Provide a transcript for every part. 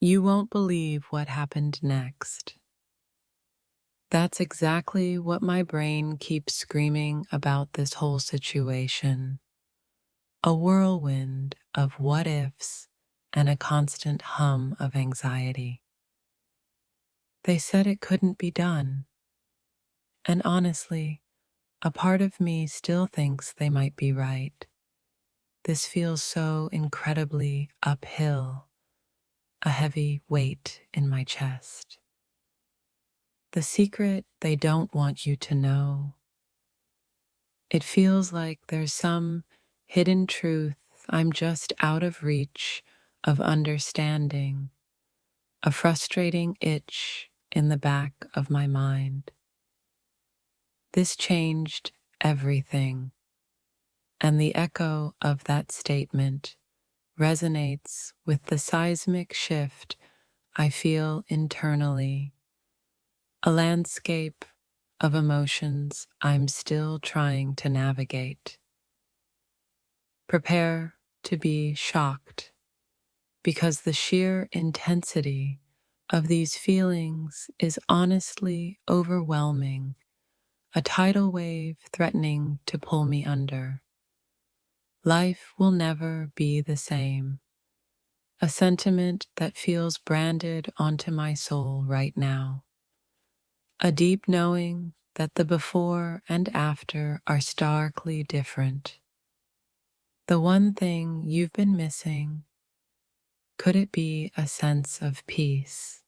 You won't believe what happened next. That's exactly what my brain keeps screaming about this whole situation. A whirlwind of what ifs and a constant hum of anxiety. They said it couldn't be done. And honestly, a part of me still thinks they might be right. This feels so incredibly uphill, a heavy weight in my chest. The secret they don't want you to know. It feels like there's some hidden truth I'm just out of reach of understanding, a frustrating itch in the back of my mind. This changed everything, and the echo of that statement resonates with the seismic shift I feel internally, a landscape of emotions I'm still trying to navigate. Prepare to be shocked because the sheer intensity of these feelings is honestly overwhelming, a tidal wave threatening to pull me under. Life will never be the same, a sentiment that feels branded onto my soul right now. A deep knowing that the before and after are starkly different. The one thing you've been missing, could it be a sense of peace?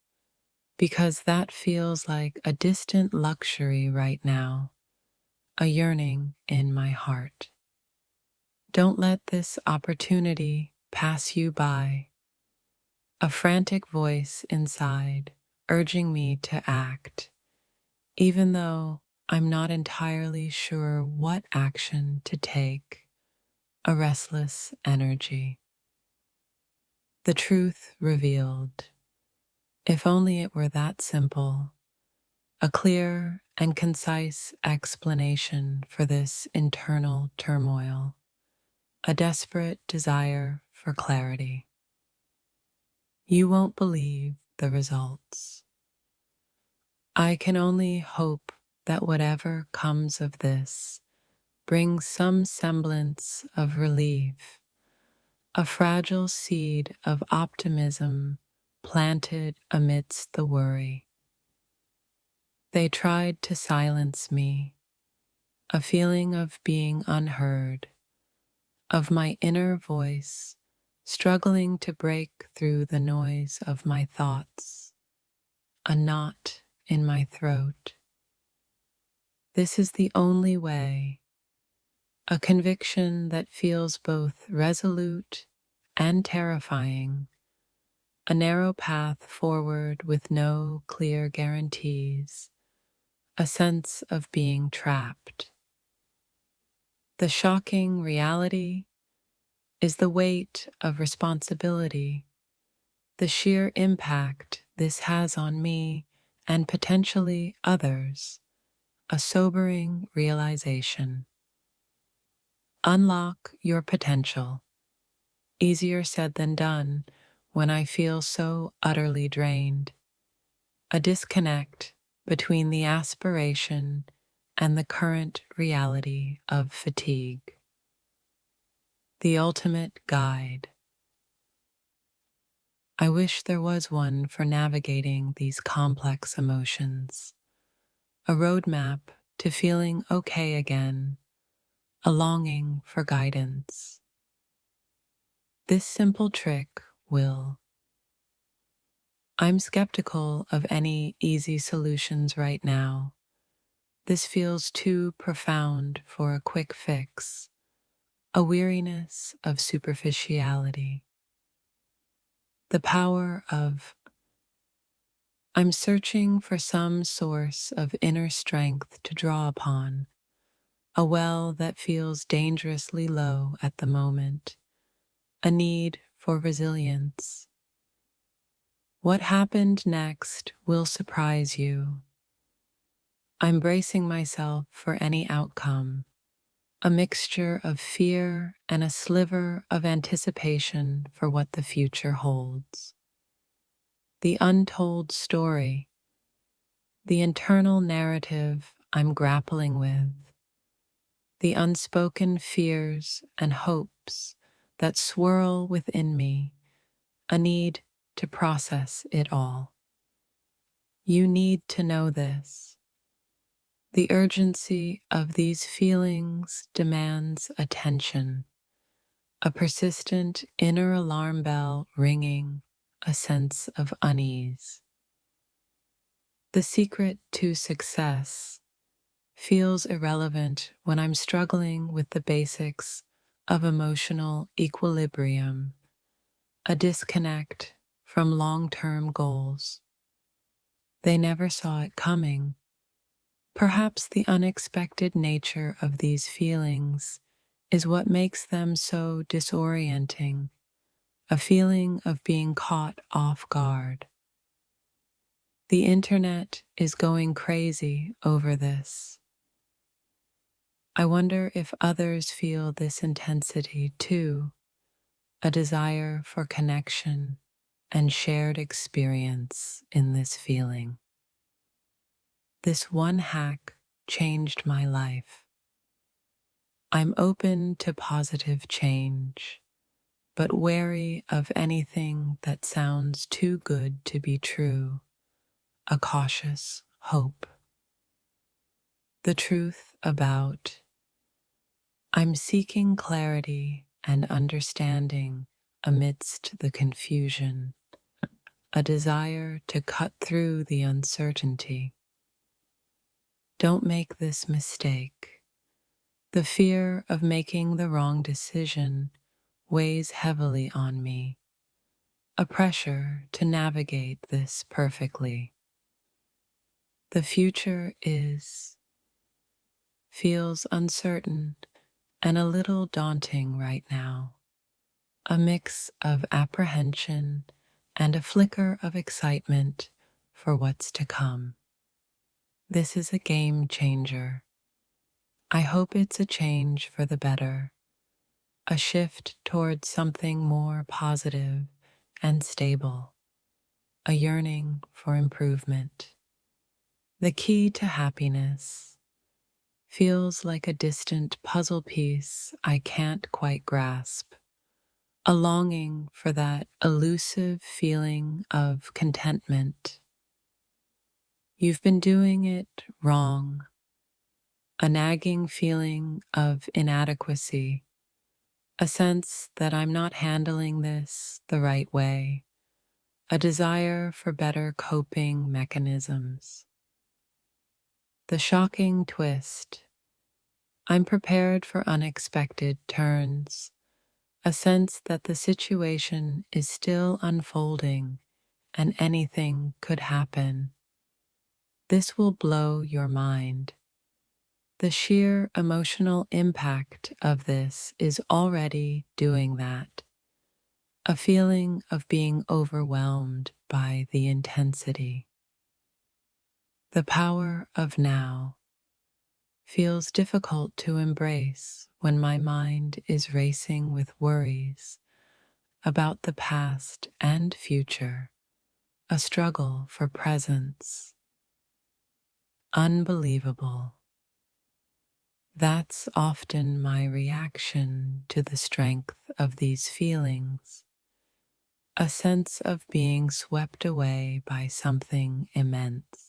Because that feels like a distant luxury right now, a yearning in my heart. Don't let this opportunity pass you by. A frantic voice inside urging me to act, even though I'm not entirely sure what action to take, a restless energy. The truth revealed. If only it were that simple, a clear and concise explanation for this internal turmoil, a desperate desire for clarity. You won't believe the results. I can only hope that whatever comes of this brings some semblance of relief, a fragile seed of optimism planted amidst the worry. They tried to silence me, a feeling of being unheard, of my inner voice struggling to break through the noise of my thoughts, a knot in my throat. This is the only way, a conviction that feels both resolute and terrifying, a narrow path forward with no clear guarantees, a sense of being trapped. The shocking reality is the weight of responsibility, the sheer impact this has on me and potentially others, a sobering realization. Unlock your potential. Easier said than done when I feel so utterly drained. A disconnect between the aspiration and the current reality of fatigue. The ultimate guide. I wish there was one for navigating these complex emotions. A roadmap to feeling okay again, a longing for guidance. This simple trick will. I'm skeptical of any easy solutions right now. This feels too profound for a quick fix, a weariness of superficiality. The power of I'm searching for some source of inner strength to draw upon, a well that feels dangerously low at the moment, a need for resilience. What happened next will surprise you. I'm bracing myself for any outcome, a mixture of fear and a sliver of anticipation for what the future holds. the untold story, the internal narrative I'm grappling with, the unspoken fears and hopes that swirl within me, a need to process it all. You need to know this. The urgency of these feelings demands attention, a persistent inner alarm bell ringing, a sense of unease. The secret to success feels irrelevant when I'm struggling with the basics of emotional equilibrium, a disconnect from long-term goals. They never saw it coming. Perhaps the unexpected nature of these feelings is what makes them so disorienting, a feeling of being caught off guard. The internet is going crazy over this. I wonder if others feel this intensity too, a desire for connection and shared experience in this feeling. This one hack changed my life. I'm open to positive change, but wary of anything that sounds too good to be true, a cautious hope. The truth about I'm seeking clarity and understanding amidst the confusion, a desire to cut through the uncertainty. Don't make this mistake. The fear of making the wrong decision weighs heavily on me, a pressure to navigate this perfectly. The future feels uncertain and a little daunting right now, a mix of apprehension and a flicker of excitement for what's to come. This is a game changer. I hope it's a change for the better, a shift towards something more positive and stable, a yearning for improvement. The key to happiness feels like a distant puzzle piece I can't quite grasp, a longing for that elusive feeling of contentment. You've been doing it wrong, a nagging feeling of inadequacy, a sense that I'm not handling this the right way, a desire for better coping mechanisms. The shocking twist. I'm prepared for unexpected turns, a sense that the situation is still unfolding and anything could happen. This will blow your mind. The sheer emotional impact of this is already doing that. A feeling of being overwhelmed by the intensity. The power of now feels difficult to embrace when my mind is racing with worries about the past and future, a struggle for presence. Unbelievable. That's often my reaction to the strength of these feelings, a sense of being swept away by something immense.